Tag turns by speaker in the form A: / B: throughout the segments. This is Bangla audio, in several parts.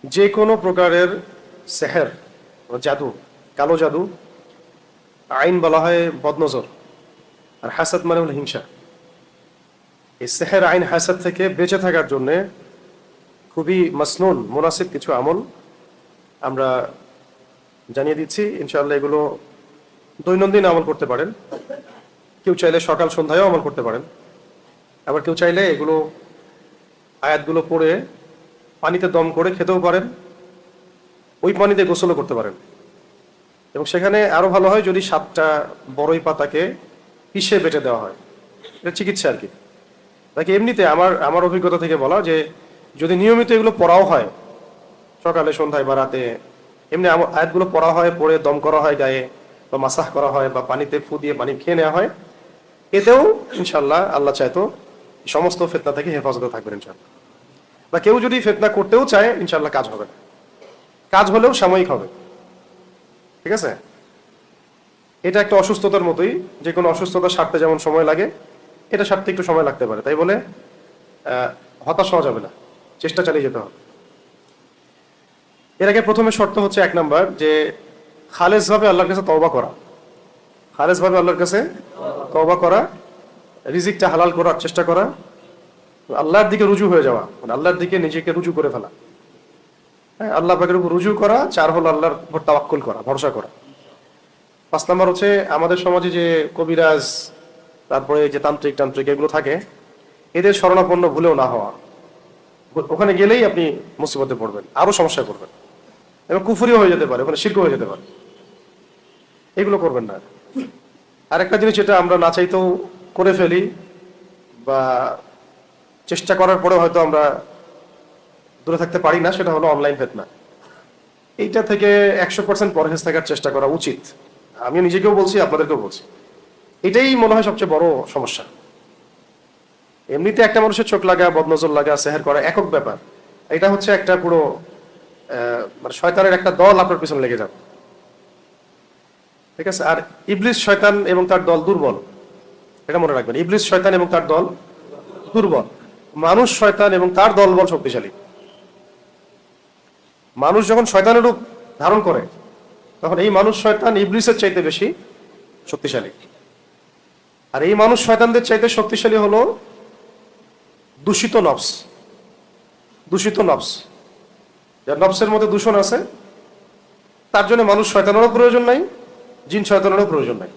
A: যে কোনো প্রকারের সেহের জাদু, কালো জাদু, আইন বলা হয় বদনজর, আর হাসাদ মানে হলো হিংসা। এই সেহের আইন হাসাদ থেকে বেঁচে থাকার জন্য খুবই মাসনুন মুনাসিব কিছু আমল আমরা জানিয়ে দিচ্ছি। ইনশাআল্লাহ এগুলো দৈনন্দিন আমল করতে পারেন। কেউ চাইলে সকাল সন্ধ্যায়ও আমল করতে পারেন। আবার কেউ চাইলে এগুলো আয়াতগুলো পড়ে পানিতে দম করে খেতেও পারেন, ওই পানিতে গোসলও করতে পারেন। এবং সেখানে আরো ভালো হয় যদি 7টা বড়ই পাতাকে পিষে বেটে দেওয়া হয়। এটা চিকিৎসা আর কি। নাকি এমনিতে আমার অভিজ্ঞতা থেকে বলা যে যদি নিয়মিত এগুলো পড়াও হয় সকালে সন্ধ্যায় বা রাতে, এমনি আয়াতগুলো পড়া হয়, পড়ে দম করা হয় গায়ে, বা মাসাহ করা হয়, বা পানিতে ফু দিয়ে পানি খেয়ে নেওয়া হয়, এতেও ইনশাল্লাহ আল্লাহ চাইতো সমস্ত ফিতনা থেকে হেফাজতে থাকবেন ইনশাল্লাহ। বা কেউ যদি ফিতনা করতেও চায় ইনশাল্লাহ কাজ হবে না, কাজ হলেও সাময়িক হবে। ঠিক আছে, এটা একটা অসুস্থতার মতোই, যে কোনো অসুস্থতা সারতে যেমন সময় লাগে, এটা সারতে একটু সময় লাগতে পারে। তাই বলে হতাশ হওয়া যাবে না, চেষ্টা চালিয়ে যেতে হবে। এর আগে প্রথমে শর্ত হচ্ছে 1 নাম্বার যে খালেস ভাবে আল্লাহর কাছে তওবা করা। খালেস ভাবে আল্লাহর কাছে তওবা করা, রিজিকটা হালাল করার চেষ্টা করা, আল্লাহর দিকে রুজু হয়ে যাওয়া, মানে আল্লাহর দিকে নিজেকে রুজু করে ফেলা। হ্যাঁ, আল্লাহ পাকের উপর রুজু করা। 4 হলো আল্লাহর উপর তাওয়াক্কুল করা, ভরসা করা। 5 নাম্বার হচ্ছে আমাদের সমাজে যে কবিরাজ, তারপরে যে তান্ত্রিক এগুলো থাকে, এদের শরণাপন্ন ভুলেও না হওয়া। ওখানে গেলেই আপনি মুসিবতে পড়বেন, আরো সমস্যায় পড়বেন, এবং কুফরিও হয়ে যেতে পারে, ওখানে শিরক হয়ে যেতে পারে। এগুলো করবেন না। আরেকটা জিনিস যেটা আমরা না চাইতেও করে ফেলি, বা চেষ্টা করার পরেও হয়তো আমরা দূরে থাকতে পারি না, সেটা হলো অনলাইন ফিতনা। এইটা থেকে 100% পরহেজ থাকার চেষ্টা করা উচিত। আমি নিজেকেও বলছি, আপনাদেরকেও বলছি। এটাই মনে হয় সবচেয়ে বড় সমস্যা। এমনিতে একটা মানুষের চোখ লাগা, বদনজর লাগা, সেহের করা একক ব্যাপার। এটা হচ্ছে একটা পুরো মানে শয়তানের একটা দল আপনার পিছনে লেগে যাবে। ঠিক আছে, আর ইবলিস শয়তান এবং তার দল দুর্বল, এটা মনে রাখবেন। ইবলিস শয়তান এবং তার দল দুর্বল, মানুষ শয়তান এবং তার দলবল শক্তিশালী। মানুষ যখন শয়তানের রূপ ধারণ করে, তখন এই মানুষ শয়তান ইবলিসের চাইতে বেশি শক্তিশালী। আর এই মানুষ শয়তানদের চাইতে শক্তিশালী হলো দূষিত নফস। দূষিত নফস, যার নফসের মধ্যে দূষণ আছে, তার জন্য মানুষ শয়তানেরও প্রয়োজন নাই, জিন শয়তানেরও প্রয়োজন নাই।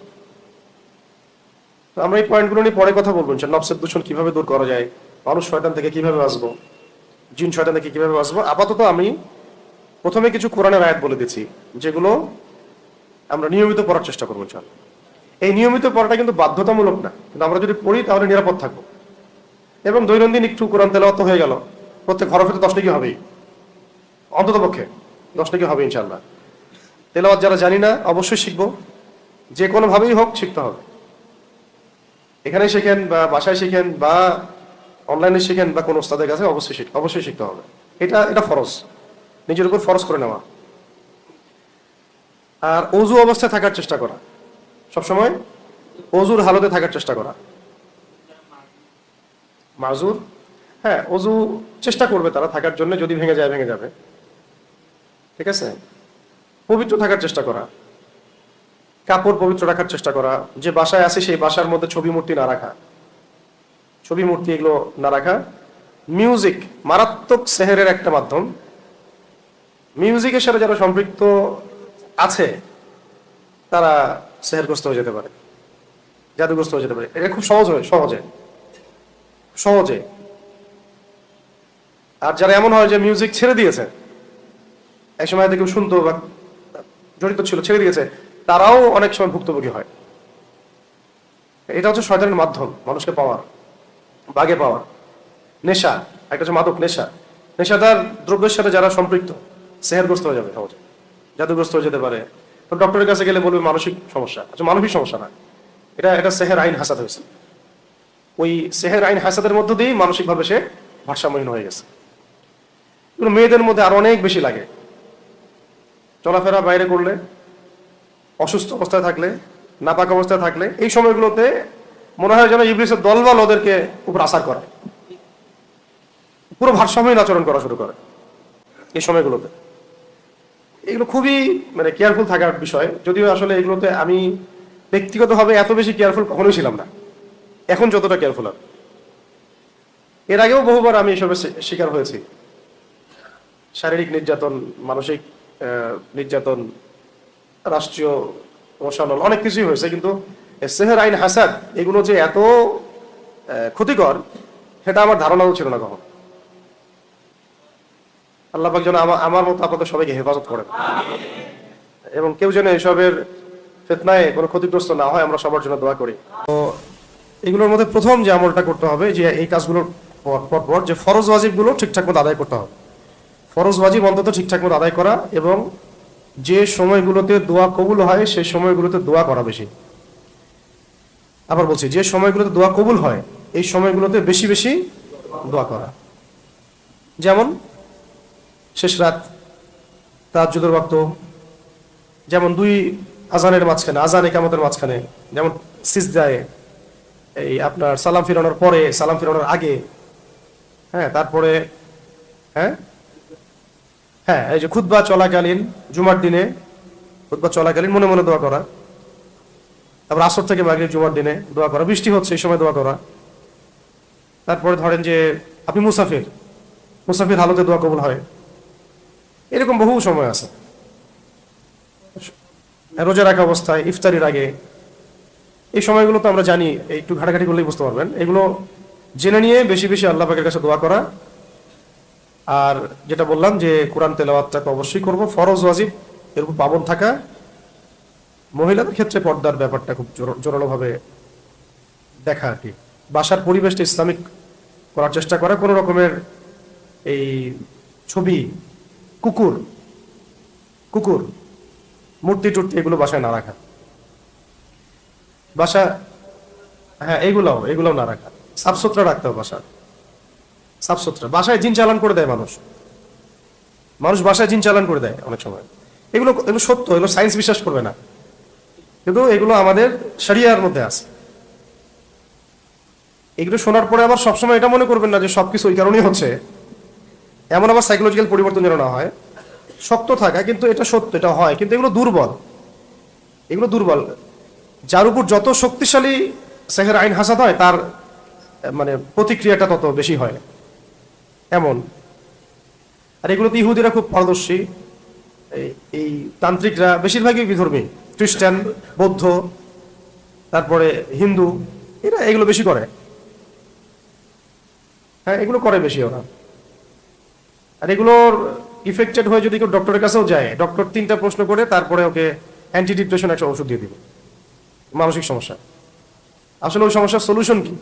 A: আমরা এই পয়েন্টগুলো নিয়ে পরে কথা বলবো। নফসের দূষণ কিভাবে দূর করা যায়, মানুষ শয়তান থেকে কিভাবে বাঁচবো, জিন শয়তান থেকে কিভাবে বাঁচবো। আপাতত আমি প্রথমে কিছু কোরআনের আয়াত বলে দিচ্ছি, যেগুলো আমরা নিয়মিত পড়ার চেষ্টা করবো ইনশাআল্লাহ। এই নিয়মিত পড়াটা কিন্তু বাধ্যতামূলক না, কিন্তু আমরা যদি পড়ি তাহলে নিরাপদ থাকবো। এবং দৈনন্দিন একটু কোরআন তেলাওয়াত হয়ে গেল, প্রত্যেক হরফে 10 নাকি হবেই, অন্তত পক্ষে 10 নাকি হবে ইনশাআল্লাহ। তেলাওয়াত যারা জানি না অবশ্যই শিখবো, যে কোনো ভাবেই হোক শিখতে হবে। এখানে শিখেন বা বাসায় শিখেন বা অনলাইনে শিখেন বা কোন ওস্তাদের কাছে, অবশ্যই শিখতে হবে। এটা ফরজ, নিজের উপর ফরজ করে নেওয়া। আর অজু অবস্থায় থাকার চেষ্টা করা, সবসময় অজুর হালতে থাকার চেষ্টা করা। মাজুর, হ্যাঁ, অজু চেষ্টা করবে তারা থাকার জন্য, যদি ভেঙে যাবে। ঠিক আছে, পবিত্র থাকার চেষ্টা করা, কাপড় পবিত্র রাখার চেষ্টা করা। যে বাসায় আছে সেই বাসার মধ্যে ছবি মূর্তি না রাখা, ছবি মূর্তি এগুলো না রাখা। মিউজিক মারাত্মক সেহেরের একটা মাধ্যম। মিউজিকের সাথে যারা সম্পৃক্ত আছে তারা সেহেরগ্রস্ত হয়ে যেতে পারে, জাদুগ্রস্ত হয়ে যেতে পারে। এটা খুব সহজে। আর যারা এমন হয় যে মিউজিক ছেড়ে দিয়েছে, এক সময় কেউ শুনতো বা জড়িত ছিল, ছেড়ে দিয়েছে, তারাও অনেক সময় ভুক্তভোগী হয়। এটা হচ্ছে শয়তানের মাধ্যম মানুষকে পাওয়ার, বাগে পাওয়ার। নেশা, একটা হচ্ছে মাদক নেশা। নেশাদার দ্রব্যের সাথে যারা সম্পৃক্ত সেহেরগ্রস্ত হয়ে যাবে সহজে, জাদুগ্রস্ত হয়ে যেতে পারে। তো ডক্টরের কাছে গেলে বলবে মানসিক সমস্যা। আচ্ছা, মানসিক সমস্যা না, এটা সেহের আইন হাসাদ হয়েছে। ওই সেহের আইন হাসাদের মধ্য দিয়েই মানসিকভাবে সে ভারসাম্যহীন হয়ে গেছে। এগুলো মেয়েদের মধ্যে আরো অনেক বেশি লাগে। চলাফেরা বাইরে করলে, অসুস্থ অবস্থায় থাকলে, নাপাক অবস্থায় থাকলে, এই সময়গুলোতে মনে হয় যেন ইবলিসের দলবল ওদেরকে উপর আসার করে, পুরো ভারসাম্যহীন আচরণ করা শুরু করে। এই সময়গুলোতে। এগুলো খুবই মানে কেয়ারফুল থাকার বিষয়, যদিও আসলে এগুলোতে আমি ব্যক্তিগতভাবে এত বেশি কেয়ারফুল কখনোই ছিলাম না, এখন যতটা কেয়ারফুল। আর এর আগেও বহুবার আমি এসবের শিকার হয়েছি, শারীরিক নির্যাতন, মানসিক নির্যাতন, রাষ্ট্রীয় রসায়ন, অনেক কিছুই হয়েছে। কিন্তু সেহের আইন হাসাদ এগুলো যে এত ক্ষতিকর সেটা আমার ধারণাও ছিল না কখন। আল্লাহ পাক যেন আমার মতো আপনাদের সবাইকে হেফাজত করেন, এবং কেউ যেন এসবের ফিতনায় কোনো ক্ষতিগ্রস্ত না হয়, আমরা সবার জন্য দোয়া করি। তো এগুলোর মধ্যে প্রথম যে আমলটা করতে হবে, যে এই কাজগুলোর পর যে ফরজ ওয়াজিবগুলো ঠিকঠাক মতো আদায় করতে হবে। ফরজ ওয়াজিব অন্তত ঠিকঠাক মতো আদায় করা, এবং যে সময়গুলোতে দোয়া কবুল হয় সেই সময়গুলোতে দোয়া করা বেশি। আবার বলছি, যে সময়গুলোতে দোয়া কবুল হয় এই সময়গুলোতে বেশি বেশি দোয়া করা। যেমন শেষ রাত, তাহাজ্জুদের ওয়াক্ত, যেমন দুই আজানের মাঝখানে, আজান ইকামতের মাঝখানে, যেমন সিজদায়, এই আপনার সালাম ফিরানোর পরে, সালাম ফিরানোর আগে, হ্যাঁ, তারপরে হ্যাঁ হ্যাঁ এই যে খুতবা চলাকালীন, জুমার দিনে খুতবা চলাকালীন মনে মনে দোয়া করা। তারপর আসর থেকে মাগরিব জুমার দিনে দোয়া করা, বৃষ্টি হচ্ছে এই সময় দোয়া করা। তারপরে ধরেন যে আপনি মুসাফির হালতে দোয়া কবুল হয়। এরকম বহু সময় আছে। রোজা রাখা অবস্থায়, ইফতারির আগে, এই সময়গুলো তো আমরা জানি, একটু ঘাটাঘাটি করলেই বুঝতে পারবেন। এগুলো জেনে নিয়ে বেশি বেশি আল্লাহ পাকের কাছে দোয়া করা। আর যেটা বললাম যে কোরআন তেলাওয়াতটা তো অবশ্যই করব, ফরজ ওয়াজিব এর উপর পাবন থাকা। মহিলাদের ক্ষেত্রে পর্দার ব্যাপারটা খুব জোরালোভাবে দেখা আর কি। বাসার পরিবেশটা ইসলামিক করার চেষ্টা করা, কোনো রকমের এই ছবি, কুকুর, মূর্তি টুর্তি এগুলো বাসায় না রাখা। বাসা, হ্যাঁ, এগুলাও না রাখা। সাফ সুতরা রাখতে হবে বাসা, সাফ সুতরা। বাসায় জিন চালান করে দেয় মানুষ বাসায় জিন চালান করে দেয় অনেক সময়। এগুলো সত্য, এগুলো সায়েন্স বিশ্বাস করবে না, কিন্তু এগুলো আমাদের শরিয়ার মধ্যে আছে। এগুলো শোনার পরে আবার সবসময় এটা মনে করবেন না যে সবকিছু ওই কারণেই হচ্ছে, এমন আবার সাইকোলজিক্যাল পরিবর্তন যেন না হয়। শক্ত থাকা, কিন্তু এটা সত্য, এটা হয়, কিন্তু এগুলো দুর্বল। যার উপর যত শক্তিশালী সেহের আইন হাসাদ হয়, তার মানে প্রতিক্রিয়াটা তত বেশি হয় এমন। আর এগুলোতে ইহুদিরা খুব পারদর্শী, এই তান্ত্রিকরা বেশিরভাগই বিধর্মী, খ্রিস্টান, বৌদ্ধ, তারপরে হিন্দু, এরা এগুলো বেশি করে। হ্যাঁ, এগুলো করে বেশি ওরা। আর এগুলোর ইফেক্টেড হয়ে যদি কেউ ডক্টরের কাছেও যায়, ডক্টর 3টা প্রশ্ন করে তারপরে ওকে অ্যান্টি ডিপ্রেশন একটা ওষুধ দিয়ে দিবে মানসিক সমস্যা। আসলে ওই সমস্যার সলিউশন কি?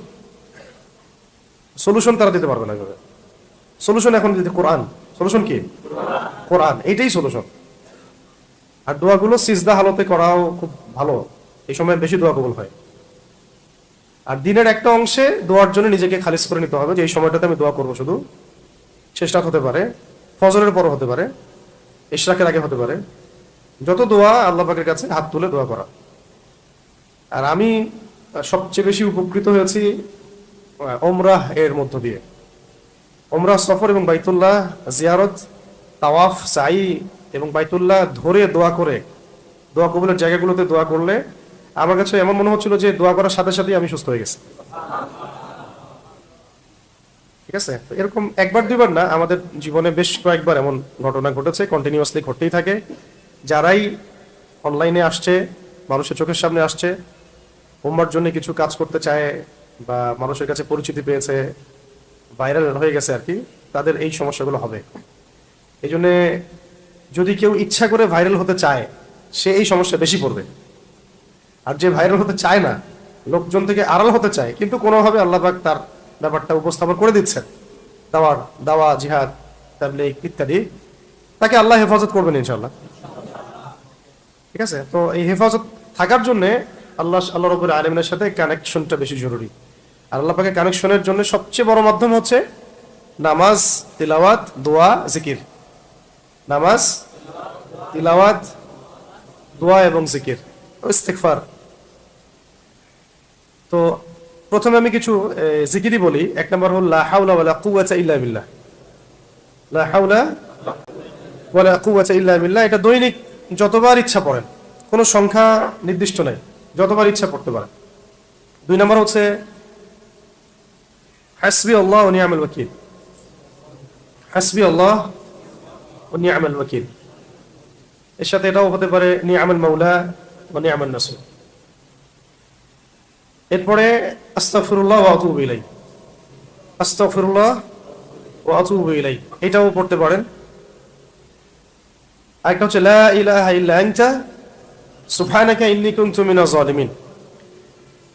A: সলিউশন তারা দিতে পারবে না। সলিউশন এখন দিতে কোরআন। সলিউশন কি? কোরআন, এইটাই সলিউশন। আর দোয়াগুলো সিজদা হালতে করাও খুব ভালো, এই সময় বেশি দোয়া কবুল হয়। আর দিনের একটা অংশে দোয়ার জন্য নিজেকে খালিজ করে নিতে হবে, যে এই সময়টাতে আমি দোয়া করবো শুধু। শেষ রাত হতে পারে, ফজরের পর হতে পারে, ইশরাকের আগে হতে পারে। যত দোয়া আল্লাহ পাকের কাছে হাত তুলে দোয়া করা। আর আমি সবচেয়ে বেশি উপকৃত হয়েছি ওমরাহ এর মধ্য দিয়ে। ওমরাহ সফর এবং বাইতুল্লাহ জিয়ারত, তাওয়াফ, সাই এবং বাইতুল্লাহ ধরে দোয়া করে, দোয়া কবুলের জায়গাগুলোতে দোয়া করলে আমার কাছে এমন মনে হচ্ছিল যে দোয়া করার সাথে সাথেই আমি সুস্থ হয়ে গেছি। ঠিক আছে, এরকম একবার দুইবার না, আমাদের জীবনে বেশ কয়েকবার এমন ঘটনা ঘটেছে, কন্টিনিউয়াসলি ঘটতেই থাকে। যারাই অনলাইনে আসছে, মানুষের চোখের সামনে আসছে, উম্মার জন্য কিছু কাজ করতে চায় বা মানুষের কাছে পরিচিতি পেয়েছে, ভাইরাল হয়ে গেছে আর কি, তাদের এই সমস্যাগুলো হবে। এই জন্য যদি কেউ ইচ্ছা করে ভাইরাল হতে চায়, সে এই সমস্যা বেশি পড়বে। আর যে ভাইরাল হতে চায় না, লোকজন থেকে আড়াল হতে চায়, কিন্তু কোনোভাবে আল্লাহ পাক তার ব্যাপারটা উপস্থাপন করে দিচ্ছেন, দাওয়া, জিহাদ, তাবলীগ ইত্যাদি, তাকে আল্লাহ হেফাজত করবেন ইনশাআল্লাহ। ঠিক আছে, তো এই হেফাজত থাকার জন্য আল্লাহ রাব্বুল আলামিনের সাথে কানেকশনটা বেশি জরুরি। আর আল্লাহ পাকের কানেকশনের জন্য সবচেয়ে বড় মাধ্যম হচ্ছে নামাজ, তিলাওয়াত, দোয়া, জিকির। নামাজ, তিলাওয়াত, দোয়া এবং জিকির, ইস্তিগফার। তো প্রথমে আমি কিছু জিকিরই বলি। 1 নম্বর হল লা হাওলা ওয়ালা কুওয়াতা ইল্লা বিল্লাহ। লা হাওলা ওয়ালা কুওয়াতা ইল্লা বিল্লাহ, এটা দৈনিক যতবার ইচ্ছা পড়েন, কোনো সংখ্যা নির্দিষ্ট নাই, যতবার ইচ্ছা পড়তে পারেন। 2 নম্বর হচ্ছে হাসবি আল্লাহ ওয়া নি'মাল ওয়াকিল, হাসবি আল্লাহ ওয়া নি'মাল ওয়াকিল, এর সাথে এটাও হতে পারে নি'মাল মাওলা ওয়া নি'মান নাসির। এরপরে আস্তাগফিরুল্লাহ ওয়া আতুবু ইলাইহি, আস্তাগফিরুল্লাহ ওয়া আতুবু ইলাইহি, এটাও পড়তে পারেন। আরেকটা হচ্ছে লা ইলাহা ইল্লা আনতা সুবহানাকা ইন্নী কুনতু মিনাজ জালিমিন,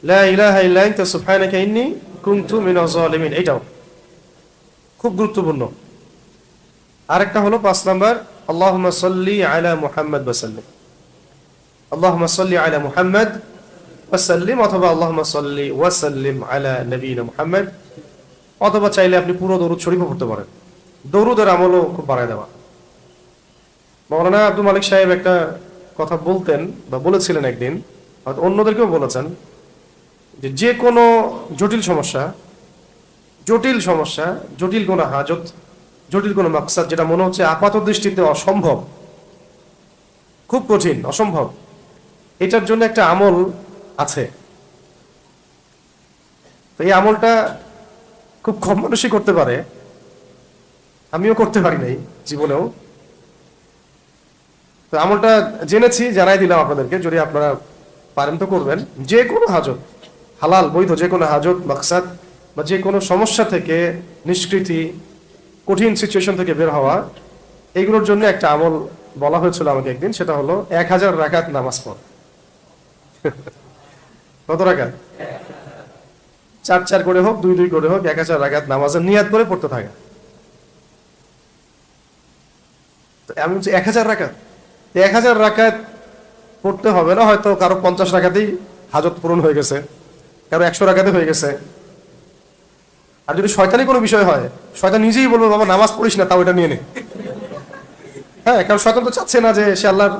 A: লা ইলাহা ইল্লা আনতা সুবহানাকা ইন্নী কুনতু মিনাজ জালিমিন, এটাও খুব গুরুত্বপূর্ণ। আরেকটা হলো 5 নাম্বার আল্লাহুম্মা সাল্লি আলা মুহাম্মাদ ওয়া সাল্লিম, আল্লাহুম্মা সাল্লি আলা মুহাম্মাদ ওয়া সাল্লিম, অথবা আল্লাহুম্মা সাল্লি ওয়া সাল্লিম আলা নবিয়িনা মুহাম্মাদ, অথবা চাইলে আপনি পুরো দরুদ শরীফও পড়তে পারেন। দরুদের আমলও খুব বাড়ায় দেওয়া। মাওলানা আব্দুল মালিক সাহেব একটা কথা বলতেন বা বলেছিলেন একদিন, হয়তো অন্যদেরকেও বলেছেন, যে কোনো জটিল সমস্যা, জটিল কোনো হাজত, জটিল কোনো মাকসাদ, যেটা মনে হচ্ছে আপাত দৃষ্টিতে অসম্ভব, খুব কঠিন, অসম্ভব, এটার জন্য একটা আমল আছে। তো এই আমলটা খুব কম মানুষই করতে পারে, আমিও করতে পারি নাই জীবনেও। তো আমলটা জেনেছি, জানাই দিলাম আপনাদেরকে, যদি আপনারা পারেন তো করবেন। যে কোনো হাজত, হালাল বৈধ যে কোনো হাজত মাকসাদ বা যে কোনো সমস্যা থেকে নিষ্কৃতি, কঠিন সিচুয়েশন থেকে বের হওয়া, এইগুলোর জন্য একটা আমল বলা হয়েছিল আমাকে একদিন, সেটা হলো 1000 রাকাত নামাজ পড়। কত রাকাত? 4 করে হোক, 2 করে হোক, 1000 রাকাত নামাজের নিয়াত করে পড়তে থাকে। তো আমি বলছি 1000 রাকাত, 1000 রাকাত পড়তে হবে না, হয়তো কারো 50 রাকাতেই হাজত পূরণ হয়ে গেছে, কারো 100 রাকাতে হয়ে গেছে। আর যদি শয়তানি কোনো বিষয় হয়, শয়তান নিজেই বলবে বাবা নামাজ পড়িস না, তাও এটা নিয়ে নে। হ্যাঁ, কারণ শয়তান তো চাচ্ছে না যে সে আল্লাহর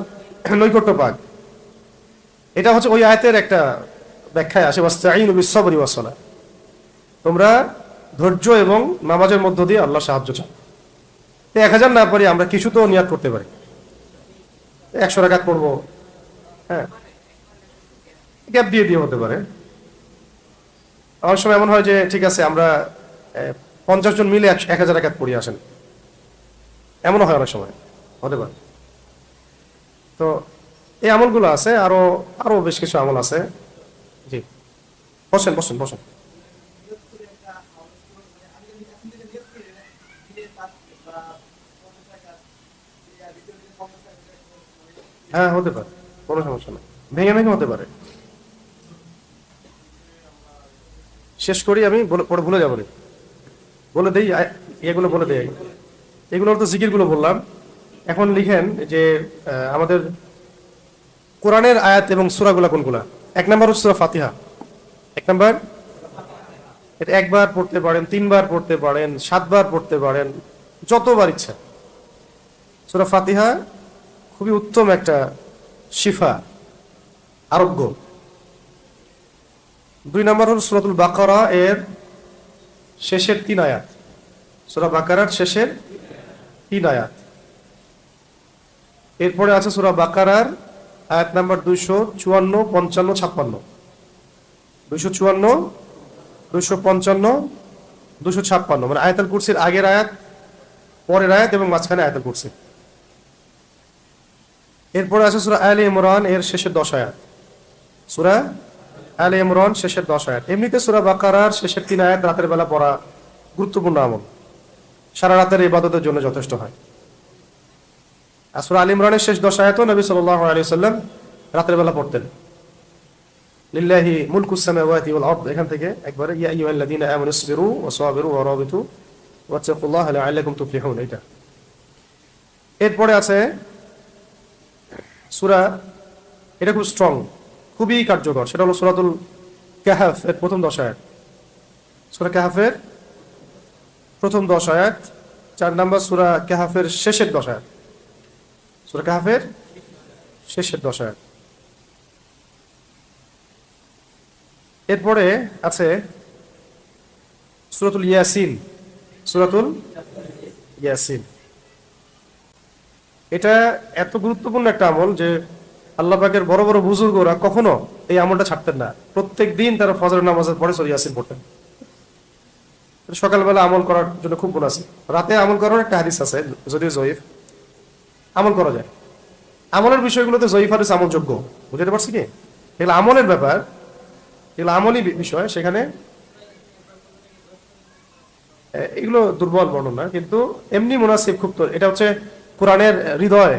A: নৈকট্য পাক। এটা হচ্ছে ওই আয়াতের একটা ব্যাখ্যায় আসে, ওয়াস্তাঈনু বিস-সাবরি ওয়াস-সালাহ, তোমরা ধৈর্য এবং নামাজের মধ্য দিয়ে আল্লাহর সাহায্য চাও। 1000 না পারি, আমরা কিছু তো নিয়াত করতে পারি, 100 রাকাত পড়বো, হ্যাঁ, গ্যাপ দিয়ে হতে পারে। অনেক সময় এমন হয় যে ঠিক আছে আমরা 50 জন মিলে 1000 রাকাত পড়ি আসেন, এমনও হয় অনেক সময়, হতে পারে। তো এই আমলগুলো আছে, আরো বেশ কিছু আমল আছে। জি, বসেন বসেন বসেন। হ্যাঁ, হতে পারে, কোনো সমস্যা নেই, ভেঙে ভেঙে হতে পারে। শেষ করি আমি, পরে ভুলে যাবো, বলে দেই এগুলো, বলে দেই। এগুলোর তো জিকিরগুলো বললাম। এখন লিখেন যে আমাদের কোরআনের আয়াত এবং সূরাগুলো কোনগুলা। 1 নম্বর হচ্ছে সূরা ফাতিহা। 1 নম্বর, এটা 1 বার পড়তে পারেন, 3 বার পড়তে পারেন, 7 বার পড়তে পারেন, যতবার ইচ্ছা। সূরা ফাতিহা খুবই উত্তম একটা শিফা, আরোগ্য। 2 নম্বর হল সূরাতুল বাকারা, এর শেষের 3 আয়াত, সূরা বাকারার শেষের 3 আয়াত। এরপরে আছে সূরা বাকারার আয়াত নাম্বার 254, 55, 56, 254, 255, 256, মানে আয়াতুল কুরসির আগের আয়াত, পরের আয়াত এবং মাঝখানে আয়াতুল কুরসি। এরপরে আছে সূরা আলে ইমরান, এর শেষের 10 আয়াত, সূরা আলে ইমরান শেষের 10 আয়াত। এমনিতে সূরা বাকারার শেষের 3 আয়াত রাতের বেলা পড়া গুরুত্বপূর্ণ আমল, সারা রাতের ইবাদতের জন্য যথেষ্ট হয়। আর সূরা আলে ইমরানের শেষ 10 আয়াতও নবী সাল্লাল্লাহু আলাইহি ওয়াসাল্লাম রাতের বেলা পড়তেন। লিল্লাহি মুলকুস সামাওয়াতি ওয়াল আরদ, এখান থেকে একবারে ইয়া আইয়ুহাল্লাযীনা আমানু ইসবিরু ওয়া সাবিরু ওয়া রাবিতু ওয়াত্তাকুল্লাহা লাআল্লাকুম তুফলিহুন, এটা। এরপরে আছে সূরা, এটা খুব স্ট্রং, খুবই কার্যকর, সেটা হলো সূরাতুল কাহফ এর প্রথম 10 আয়াত। সূরা কাহফের প্রথম 10 আয়াত। 4 নম্বর সূরা কাহফের শেষের 10 আয়াত, সূরা কাহফের শেষের 10 আয়াত। এরপরে আছে সূরাতুল ইয়াসিন, সূরাতুল ইয়াসিন, এটা এত গুরুত্বপূর্ণ একটা আমল যে আল্লাহ পাকের বড় বড় বুজুর্গরা কখনো এই আমলটা ছাড়তেন না। প্রত্যেক দিন তারা ফজরের নামাজের পরে সূরা ইয়াসিন পড়তেন। সকালবেলা আমল করার জন্য খুব গুণ আছে, রাতে আমল করার একটা হাদিস আছে, যদিও জয়ীফ, আমল করা যায়। আমলের বিষয়গুলোতে জয়ীফ হাদিস আমলযোগ্য, বুঝতে পারছি কি? এগুলো আমলের ব্যাপার, এগুলো আমলই বিষয়, সেখানে এগুলো দুর্বল বর্ণনা, কিন্তু এমনি মুনাসিব খুব। তো এটা হচ্ছে কোরআনের হৃদয়,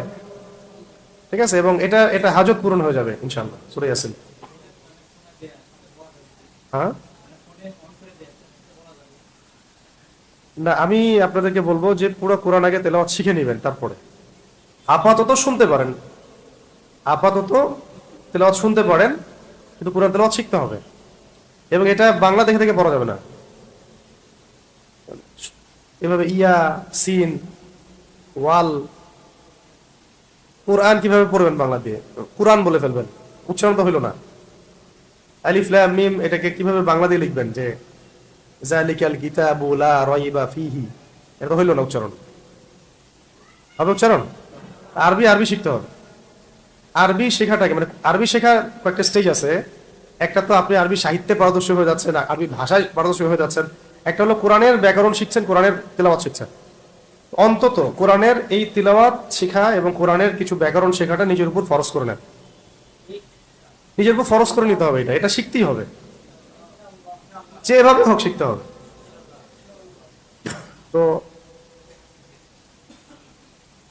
A: ঠিক আছে, এবং এটা এটা হাজত পূরণ হয়ে যাবে ইনশাআল্লাহ সূরা ইয়াসিন। হ্যাঁ, না আমি আপনাদেরকে বলবো যে পুরো কোরআন আগে তেলাওয়াত শিখে নেবেন, তারপরে আপাতত শুনতে পারেন, আপাতত তেলাওয়াত শুনতে পারেন, কিন্তু কোরআন তেলাওয়াত শিখতে হবে। এবং এটা বাংলা দেখে দেখে পড়া যাবে না, এভাবে ইয়া সিন ওয়াল, কোরআন কিভাবে পড়বেন বাংলা দিয়ে? কোরআন বলে ফেলবেন, উচ্চারণ তো হইল না। আলিফ লাম মিম, এটাকে কিভাবে বাংলা দিয়ে লিখবেন যে যালিকাল কিতাবু লা রাইবা ফিহি, এটা তো হইল না উচ্চারণ। হবে উচ্চারণ? আরবি আরবি শিখতে হবে। আরবি শেখাটাকে, মানে আরবি শেখার কয়েকটা স্টেজ আছে। একটা তো আপনি আরবি সাহিত্যে পারদর্শী হয়ে যাচ্ছেন, আরবি ভাষায় পারদর্শী হয়ে যাচ্ছেন। একটা হলো কোরআনের ব্যাকরণ শিখছেন, কোরআনের তেলাওয়াত শিখছেন। অন্তত কোরআনের এই তিলাওয়াত শেখা এবং কোরআনের কিছু ব্যাকরণ শেখাটা নিজের উপর ফরজ করে নেন, নিজের উপর ফরজ করে নিতে হবে। এটা এটা শিখতেই হবে, যে এভাবে হোক শিখতে হবে। তো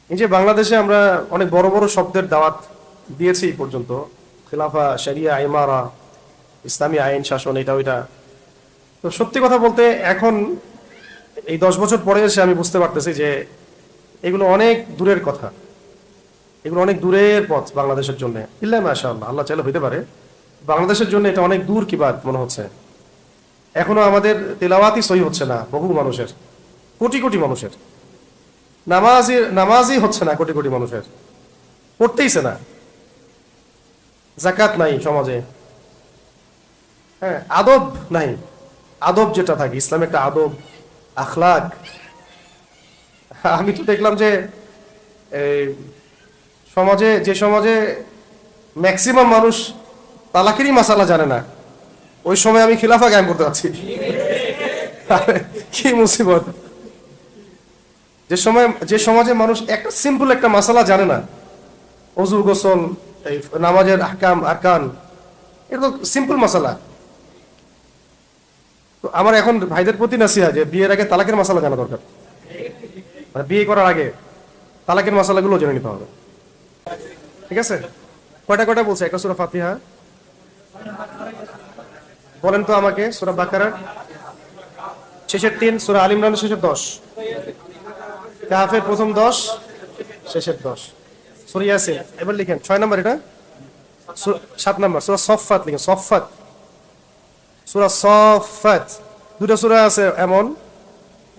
A: এই যে বাংলাদেশে আমরা অনেক বড় বড় শব্দের দাওয়াত দিয়েছি এই পর্যন্ত, খিলাফা, শরিয়া, ইমারা, ইসলামী আইন শাসন, এটা ওইটা। তো সত্যি কথা বলতে এখন এই 10 বছর পরে এসে আমি বুঝতে পারতেছি যে এগুলো অনেক দূরের কথা, এগুলো অনেক দূরের পথ বাংলাদেশের জন্য। ইল্লা মাশাআল্লাহ, আল্লাহ চাইলে হইতে পারে বাংলাদেশের জন্য এটা অনেক দূর কি বাত মনে হচ্ছে। এখনো আমাদের তেলাওয়াতই সহি হচ্ছে না বহু মানুষের, কোটি কোটি মানুষের। নামাজই হচ্ছে না কোটি কোটি মানুষের, পড়তেইছে না। যাকাত নাই সমাজে, হ্যাঁ, আদব নাই। আদব যেটা থাকে ইসলামে, একটা আদব আখলাক। আমি তো দেখলাম যে সমাজে, যে সমাজে ম্যাক্সিমাম মানুষ তালাকেরই মাসালা জানে না, ওই সময় আমি খিলাফা কায়েম করতে যাচ্ছি। কি মুসিবত! যে সমাজে মানুষ একটা সিম্পল একটা মাসালা জানে না, ওযু, গোসল, এই নামাজের আহকাম আরকান, এটা তো সিম্পল মাসালা। তো আমার এখন ভাইদের প্রতি নাসিহা যে বিয়ের আগে তালাকের মাসালা জানা দরকার, মানে বিয়ে করার আগে তালাকের মাসালাগুলো জেনে নিতে হবে, ঠিক আছে? কয়টা কয়টা বলছে? একটা সূরা ফাতিহা, বলেন তো আমাকে, সূরা বাকারার শেষের 3, সূরা আল ইমরানের শেষের 10, কাহফের প্রথম 10, শেষের 10, সূরা ইয়াসিন। এবার লিখেন 6 নম্বর, এটা 7 নম্বর সূরা সফফাত লিখেন, সফফাত, সূরা সফফাত। দুটো সূরা আছে এমন,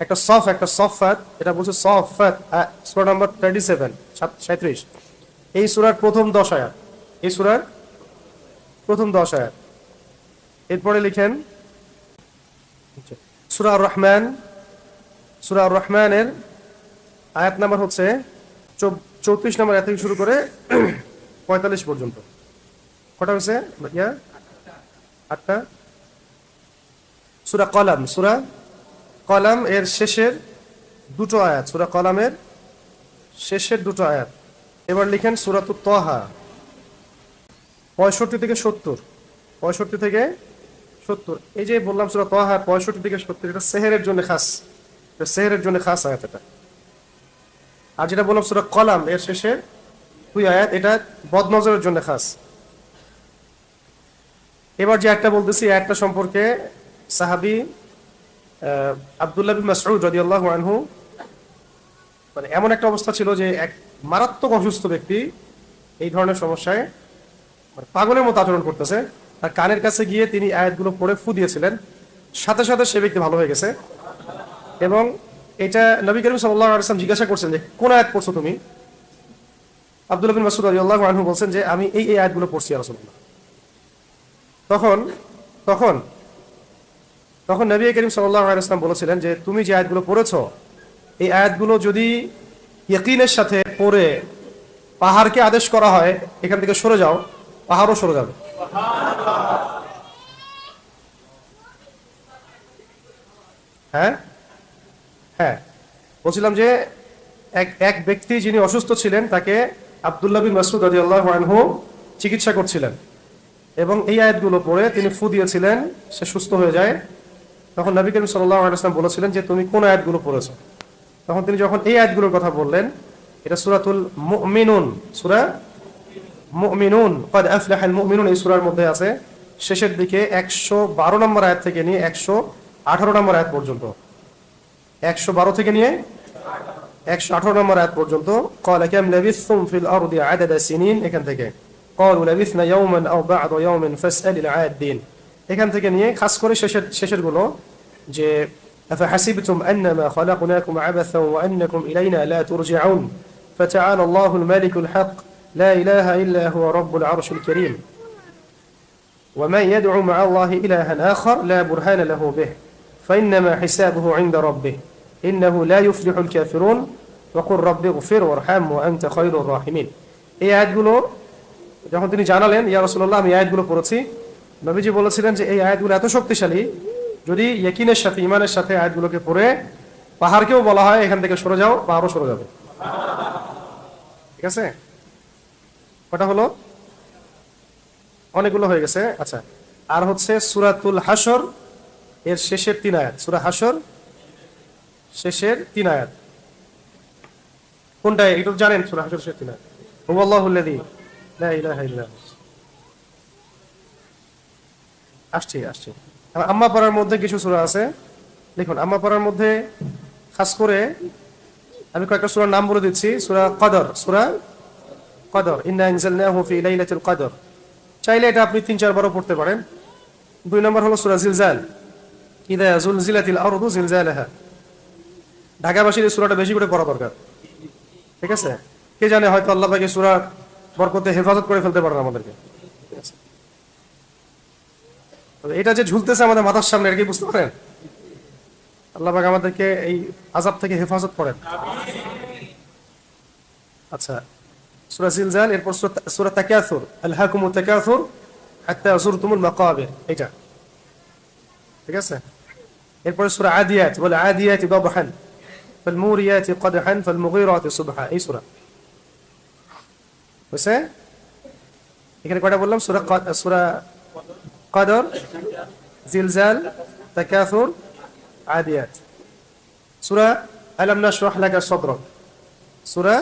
A: একটা সফ একটা সফফাত। এটা বলছে সফফাত, সূরা নাম্বার 37, 37। এই সূরার প্রথম 10 আয়াত, এই সূরার প্রথম 10 আয়াত। এরপরে লিখেন সূরা আর রহমান, সূরা আর রহমানের আয়াত নাম্বার হচ্ছে 34 নম্বর আয়াত থেকে শুরু করে 45 পর্যন্ত। কটা হয়েছে? 8টা। সূরা কলাম, সূরা কলাম এর শেষের 2টো আয়াত, সূরা কলামের শেষের 2টো আয়াত। এবার লিখেন সূরাতুত তাহা 65 থেকে 70, 65 থেকে 70। এই যে বললাম সূরা তাহা 65 থেকে 70, এটা সেহেরের জন্য খাস, এটা সেহেরের জন্য খাস আয়াত এটা। আর যেটা বললাম সূরা কলাম এর শেষে 2 আয়াত, এটা বদনজরের জন্য খাস। এবার যে একটা বলতেছি, আয়াতটা সম্পর্কে সাহাবী আব্দুল্লাহ বিন মাসউদ রাদিয়াল্লাহু আনহু, মানে এমন একটা অবস্থা ছিল যে এক মারাত্মক অসুস্থ ব্যক্তি এই ধরনের সমস্যায় মানে পাগলের মতো আচরণ করতেছে। তার কানের কাছে গিয়ে তিনি আয়াতগুলো পড়ে ফু দিয়েছিলেন, সাথে সাথে সে ব্যক্তি ভালো হয়ে গেছে। এবং এটা নবী করিম সাল্লাল্লাহু আলাইহি ওয়াসাল্লাম জিজ্ঞাসা করছেন যে কোন আয়াত পড়ছো তুমি? আব্দুল্লাহ বিন মাসউদ রাদিয়াল্লাহু আনহু বলছেন যে আমি এই এই আয়াতগুলো পড়ছি ইয়া রাসূলুল্লাহ। তখন নবী করিম সাল্লাল্লাহু আলাইহি ওয়াসাল্লাম বলেছিলেন যে তুমি যে আয়াতগুলো পড়েছো, এই আয়াতগুলো যদি ইয়াকিনের সাথে পড়ে পাহাড়কে আদেশ করা হয় এখান থেকে সরে যাও, পাহাড়ও সরে যাবে। হ্যাঁ হ্যাঁ, বলছিলাম যে এক এক ব্যক্তি যিনি অসুস্থ ছিলেন তাকে আব্দুল্লাহ বিন মাসউদ রাদিয়াল্লাহু আনহু চিকিৎসা করছিলেন এবং এই আয়াতগুলো পড়ে তিনি ফু দিয়েছিলেন, সে সুস্থ হয়ে যায়। তখন নবী করিম সাল্লাল্লাহু আলাইহি ওয়াসাল্লাম বলেছিলেন যে তুমি কোন আয়াতগুলো পড়েছো? তখন তিনি যখন এই আয়াতগুলোর কথা বললেন, এটা সূরাতুল মুমিনুন, সূরা মুমিনুন, ক্বাদ আফলাহাল মুমিনুন এই সূরার মধ্যে আছে। শেষের দিকে 112 নম্বর আয়াত থেকে নিয়ে 118 নম্বর আয়াত পর্যন্ত, 112 থেকে নিয়ে 118 নম্বর আয়াত পর্যন্ত ক্বালা কাম লাবিসতুম ফিল আরদি আদাদা সিনিন, এখান থেকে ক্বালু লাবিসনা ইয়াওমান আও বা'দা ইয়াওমিন ফাসআলিল আদিন, এখান থেকে নিয়ে খাস করে শেষের গুলো যে আফাহাসিবতুম আন্নামা খালাকনাকুম আবাসান ওয়া আন্নাকুম ইলাইনা লা তুরজিউন ফাতাআলা আল্লাহুল মালিকুল হক লা ইলাহা ইল্লা হুয়া রাব্বুল আরশিল কারীম ওয়া মান ইয়াদউ মা'a আল্লাহি ইলাহান আখার লা বুরহানা লাহু বিহি ফাইন্নামা হিসাবুহু ইনদা রাব্বিহি ইন্নাহু লা ইউফলিহুল কাফিরুন ওয়া কুর রাব্বি ইগফির ওয়ারহাম ওয়া আনতা খায়রুর রাহিমিন। এই আয়াতগুলো যখন তিনি জানালেন, ইয়া রাসূলুল্লাহ আমি আয়াতগুলো পড়েছি, নবীজি বলেছিলেন যে এই আয়াতগুলো এত শক্তিশালী, যদি ইয়াকিনের সাথে ঈমানের সাথে আয়াতগুলোকে পড়ে পাহাড়কেও বলা হয় এখান থেকে সরে যাও, পাহাড়ও সরে যাবে। ঠিক আছে, কটা হলো? অনেকগুলো হয়ে গেছে। আচ্ছা, আর হচ্ছে সূরাতুল হাশর এর শেষের 3 আয়াত, সূরা হাশর শেষের 3 আয়াত কোনটা একটু জানেন? সূরা হাশর শেষের 3 আয়াত, হুয়াল্লাহুল্লাযী লা ইলাহা ইল্লা হু। আসছে আম্মা পাড়ার মধ্যে কিছু সূরা আছে, দেখুন আম্মা পাড়ার মধ্যে খাস করে আমি কয়েকটা সূরার নাম বলে দিচ্ছি। সূরা কদর, সূরা কদর, ইন্না আনজালনাহু ফি লাইলাতুল কদর, চাইলে এটা আপনি 3-4 বারও পড়তে পারেন। 2 নম্বর হলো সূরা জিলজাল, ইযা যুলজিলাতিল আরদু জিলজালাহা, ঢাকাবাসীর এই সূরাটা বেশি করে পড়া দরকার। ঠিক আছে, কে জানে হয়তো আল্লাহ পাক এই সূরার বরকতে হেফাজত করে ফেলতে পারেন আমাদেরকে। এটা যে ঝুলতেছে আমাদের মাথার সামনে, এটা কি বুঝতে পারেন? আল্লাহ পাক আমাদেরকে এই আযাব থেকে হেফাজত করেন। আচ্ছা, সূরা জিলজাল, এরপর সূরা তাকাসুর, আলহাকুমুত তাকাসুর হাত্তা যুরতুমুল মাকাবির, এটা ঠিক আছে। এরপর সূরা আদিয়াত, ওয়াল আদিয়াতি দাবহান ফাল মুরিয়াতি কদহান ফাল মুগীরাতি সুবহা, এই সূরা বুঝছে? এখানে কয়টা বললাম? সূরা কদর, জিলজাল, তাকাসুর, আদিয়াত। সূরা আলাম নাশরাহ লাকা সাদরাক, সূরা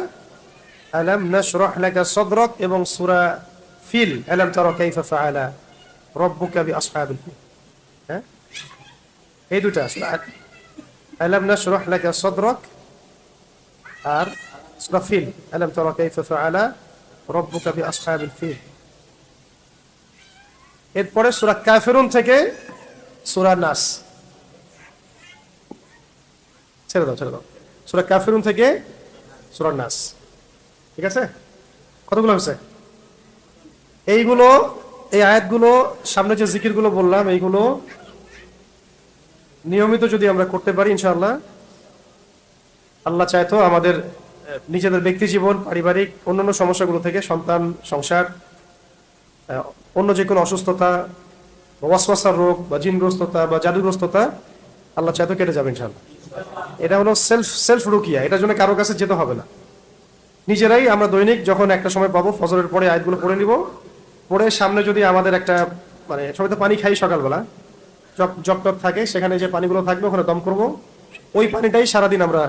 A: আলাম নাশরাহ লাকা সাদরাক, এবং সূরা ফিল, আলাম তারা কাইফা ফাআলা রাব্বুকা বিআসহাবিল ফিল। হ্যাঁ, এই দুটা সূরা আলাম নাশরাহ লাকা সাদরাক আর সূরা ফিল, আলাম তারা কাইফা ফাআলা রাব্বুকা বিআসহাবিল ফিল। এরপরে সূরা কাফিরুন থেকে সূরা নাস, ছেড়ে দাও, সূরা কাফিরুন থেকে সূরা নাস। ঠিক আছে, কতগুলো হয়েছে? এইগুলো, এই আয়াতগুলো, সামনে যে জিকিরগুলো বললাম, এইগুলো নিয়মিত যদি আমরা করতে পারি ইনশাআল্লাহ, আল্লাহ চাইতো আমাদের নিজেদের ব্যক্তি জীবন, পারিবারিক অন্যান্য সমস্যাগুলো থেকে, সন্তান, সংসার, অন্য যে কোনো অসুস্থতা, ওয়াসওয়াসার রোগ বা জিনগ্রস্ততা বা জাদুগ্রস্ততা, আল্লাহ চাইতো কেটে যাবে ইনশাআল্লাহ। এটা হলো সেলফ রুকিয়া, এটার জন্য কারো কাছে যেতে হবে না। নিজেরাই আমরা দৈনিক যখন একটা সময় পাবো, ফজরের পরে আয়াতগুলো পড়ে নিব, পড়ে সামনে যদি আমাদের একটা, মানে সবাই তো পানি খাই সকালবেলা, জগ টক থাকে, সেখানে যে পানিগুলো থাকবে ওখানে দম করব, ওই পানিটাই সারাদিন আমরা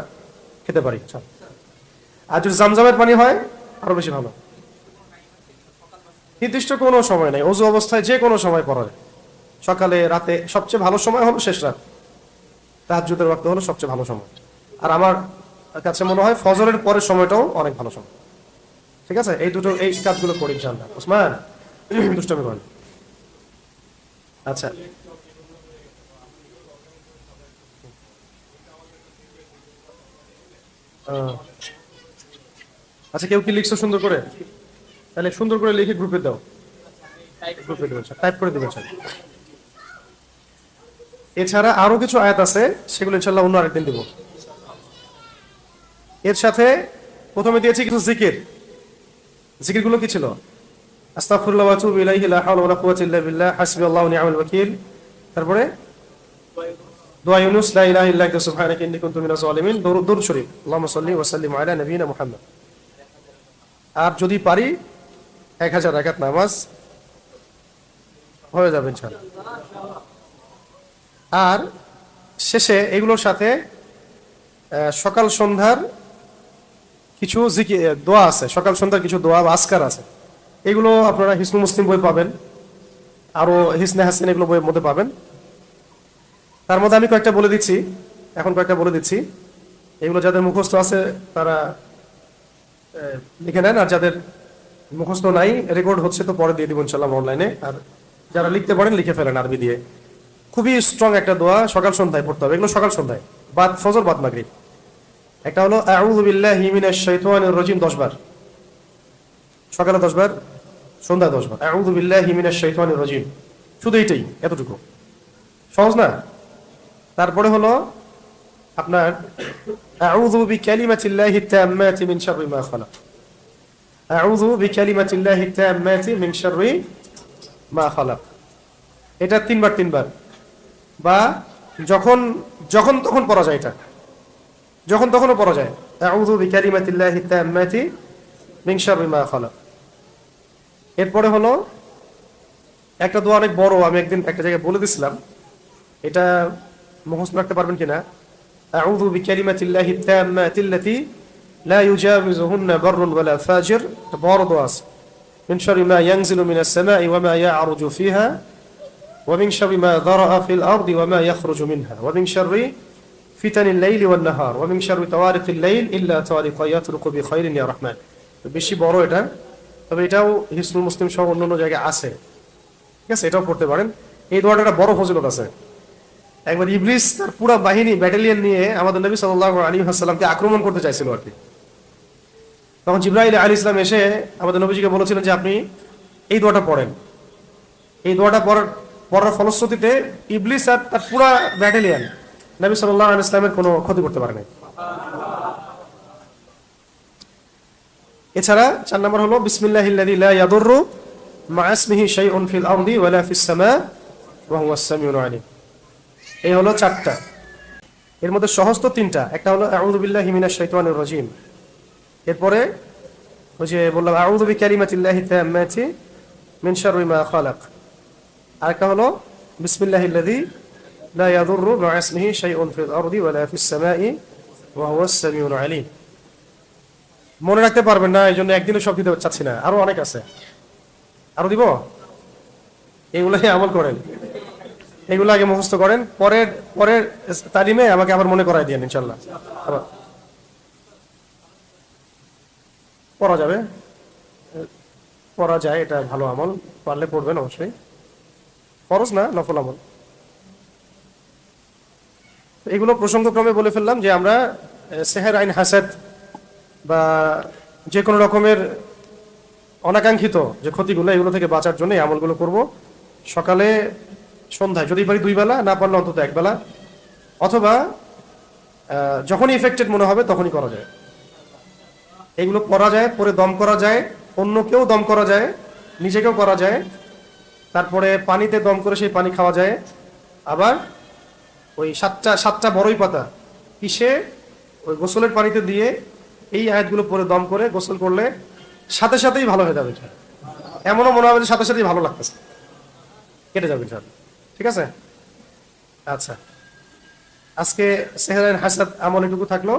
A: খেতে পারি। আর যদি জামজামের পানি হয় আরো বেশি ভালো। নির্দিষ্ট কোনো সময় নেই, ওযু অবস্থায় যে কোনো সময় পড়া যায়, সকালে, রাতে, সবচেয়ে ভালো সময় হলো শেষ রাত, তাহাজ্জুদের ওয়াক্ত হলো সবচেয়ে ভালো সময়। আর আমার কাছে মনে হয় ফজরের পরের সময়টাও অনেক ভালো সময়। ঠিক আছে, এই দুটো, এই কাজগুলো করি ইনশাআল্লাহ। ওসমান দুষ্টামি করেন। আচ্ছা, আচ্ছা, কেউ কি লিখছো সুন্দর করে? তাহলে সুন্দর করে লিখে গ্রুপে দাও, গ্রুপে দেবেন, টাইপ করে দেবেন। এছাড়া আরো কিছু আয়াত আছে, সেগুলো ইনশাআল্লাহ অন্য আরেকদিন দিব। এর সাথে প্রথমে দিয়েছি কিছু জিকির। জিকিরগুলো কি ছিল? আস্তাগফিরুল্লাহ ওয়া আতুবু ইলাইহি, লা হাওলা ওয়া লা কুওয়াতা ইল্লা বিল্লাহ, হাসবিয়াল্লাহু ওয়া নি'মাল ওয়াকিল। তারপরে দোয়া ইউনুস, লা ইলাহা ইল্লা আনতা সুবহানাকা ইন্নী কুনতু মিনাজ জালিমিন। দরুদ শরীফ, আল্লাহুম্মা সাল্লি ওয়া সাল্লিম আলা নবিয়িনা মুহাম্মদ। আর যদি পারি 1000 রাকাত নামাজ হয়ে যাবে ইনশাআল্লাহ। আর শেষে এগুলোর সাথে সকাল সন্ধ্যার কিছু দোয়া আছে, সকাল সন্ধ্যার কিছু দোয়া বা আজকার আছে। এগুলো আপনারা হিসনুল মুসলিম বই পাবেন, আরো হিসনে হাসান এগুলো বইয়ের মধ্যে পাবেন। তার মধ্যে আমি কয়েকটা বলে দিচ্ছি, এখন কয়েকটা বলে দিচ্ছি। এগুলো যাদের মুখস্থ আছে তারা লিখে নেন, আর যাদের মুখস্থ নাই, রেকর্ড হচ্ছে তো পরে দিয়ে দিব ইনশাআল্লাহ অনলাইনে। আর যারা লিখতে পারেন লিখে ফেলেন আরবি দিয়ে। খুবই স্ট্রং একটা দোয়া, সকাল সন্ধ্যায় পড়তে হবে। এগুলো সকাল সন্ধ্যায়, বাদ ফজর বাদ মাগরিব। একটা হলো আউযু বিল্লাহি মিনাশ শাইতানির রাজিম 10 বার, সকালে 10 বার, সন্ধ্যায় 10 বার। আউযু বিল্লাহি মিনাশ শাইতানির রাজিম, শুধু এইটাই, এতটুকু সহজ না? তারপরে হলো আপনার আউযু বিকালিমাতিল্লাহি তাম্মাতি মিন শাররি মা খালাক। আউযু বিকালিমাতিল্লাহি তাম্মাতি মিন শাররি মা খালাক। এটা 3 বার 3 বার, বা যখন যখন তখন পড়া যায়, এটা যখন তখনও পড়া যায়। আউযু বিকালিমাতিল্লাহি তাম্মাতি মিন শাররি মা খালাক। এরপরে হলো একটা দোয়া, অনেক বড়, আমি একদিন একটা জায়গায় বলে দিছিলাম, এটা মুখস্থ রাখতে পারবেন কিনা? আউযু বিকালিমাতিল্লাহি তাম্মাতিল্লাতি লা ইউজাবিজুহুন্না বাররুন ওয়ালা ফাজির। এটা বড় দোয়া আছে। মিন শাররি মা ইয়ানজিলু মিনাস সামাই ওয়া মা ইয়া'রুজু ফিহা ওয়া মিন শাররি মা যারাআ ফিল আরদি ওয়া মা ইয়াখরুজু মিনহা ওয়া মিন শাররি ফিতানিল লাইলি ওয়ান নাহার ওয়া মিন শাররি তাওয়ারিকিল লাইল ইল্লা তাওয়ারিকা ইয়াতরুকু বিখাইরিন ইয়া রাহমান। বেশি বড় এটা, তবে এটাও হিসনুল মুসলিম সহ অন্যান্য জায়গায় আছে, ঠিক আছে? এটাও পড়তে পারেন। এই দোয়াটা একটা বড় ফজিলত আছে। একবার ইবলিস তার পুরো বাহিনী, ব্যাটালিয়ন নিয়ে আমাদের নবী সাল্লাল্লাহু আলাইহি ওয়াসাল্লামকে আক্রমণ করতে চাইছিল আর কি। তখন জিবরাইল আলাইহিস সালাম এসে আমাদের নবীজিকে বলেছিলেন যে আপনি এই দোয়াটা পড়েন। এই দোয়াটা পড়ার ফলশ্রুতিতে ইবলিস আর তার পুরো ব্যাটালিয়ন নবী সাল্লাল্লাহু আলাইহি ওয়াসাল্লামের কোনো ক্ষতি করতে পারে নাই। এছাড়া 4 নম্বর হলো বিসমিল্লাহিল্লাযী লা ইয়াদুররু মা ইসমিহি শাইউন ফিল আরদি ওয়ালা ফিস সামা ওয়া হুয়াস সামিউল আলিম। এই হলো 4টা। এর মধ্যে সহজ তো 3টা। একটা হলো আউযু বিল্লাহি মিনাশ শাইতানির রাজিম, এরপরে ওই যে বললাম আউযু বিকালিমাতিল্লাহি তাম্মাতি মিন শাররি মা খালাক। আরেকটা হলো বিসমিল্লাহিল্লাযী লা ইয়াদুররু মা ইসমিহি শাইউন ফিল আরদি ওয়ালা ফিস সামাই ওয়া হুয়াস সামিউল আলিম। মনে রাখতে পারবেন না, এই জন্য একদিনও সব দিতে চাচ্ছি না, আরো অনেক আছে, আরো দিব। এগুলাই আমল করেন, এগুলো আগে মুখস্থ করেন, পরের তালিমে আমাকে আবার মনে করাই দিয়েন ইনশাল্লাহ। আবার পড়া যাবে, পড়া যায়, এটা ভালো আমল, পারলে পড়বেন অবশ্যই। ফরজ না, নফল আমল। এগুলো প্রসঙ্গক্রমে বলে ফেললাম যে আমরা সেহের, আইন, হাসাদ বা যে কোনো রকমের অনাকাঙ্ক্ষিত যে ক্ষতিগুলো, এগুলো থেকে বাঁচার জন্য এই আমলগুলো করব। সকালে সন্ধ্যায়, যদি পারি 2 বেলা, না পারলে অন্তত 1 বেলা, অথবা যখনই ইফেক্টেড মনে হবে তখনই করা যায়। এগুলো করা যায়, পরে দম করা যায়, অন্যকেও দম করা যায়, নিজেকেও করা যায়। তারপরে পানিতে দম করে সেই পানি খাওয়া যায়। আবার ওই 7টা বড়ই পাতা পিষে ওই গোসলের পানিতে দিয়ে এই আয়াতগুলো পরে দম করে গোসল করলে সাথে সাথেই ভালো হয়ে যাবে। এমনও মনে হবে যে সাথে সাথেই ভালো লাগতেছে, কেটে যাবে। ঠিক আছে? আচ্ছা, আজকে সেহের, আইন, হাসাদ আমল এটুকু থাকলো।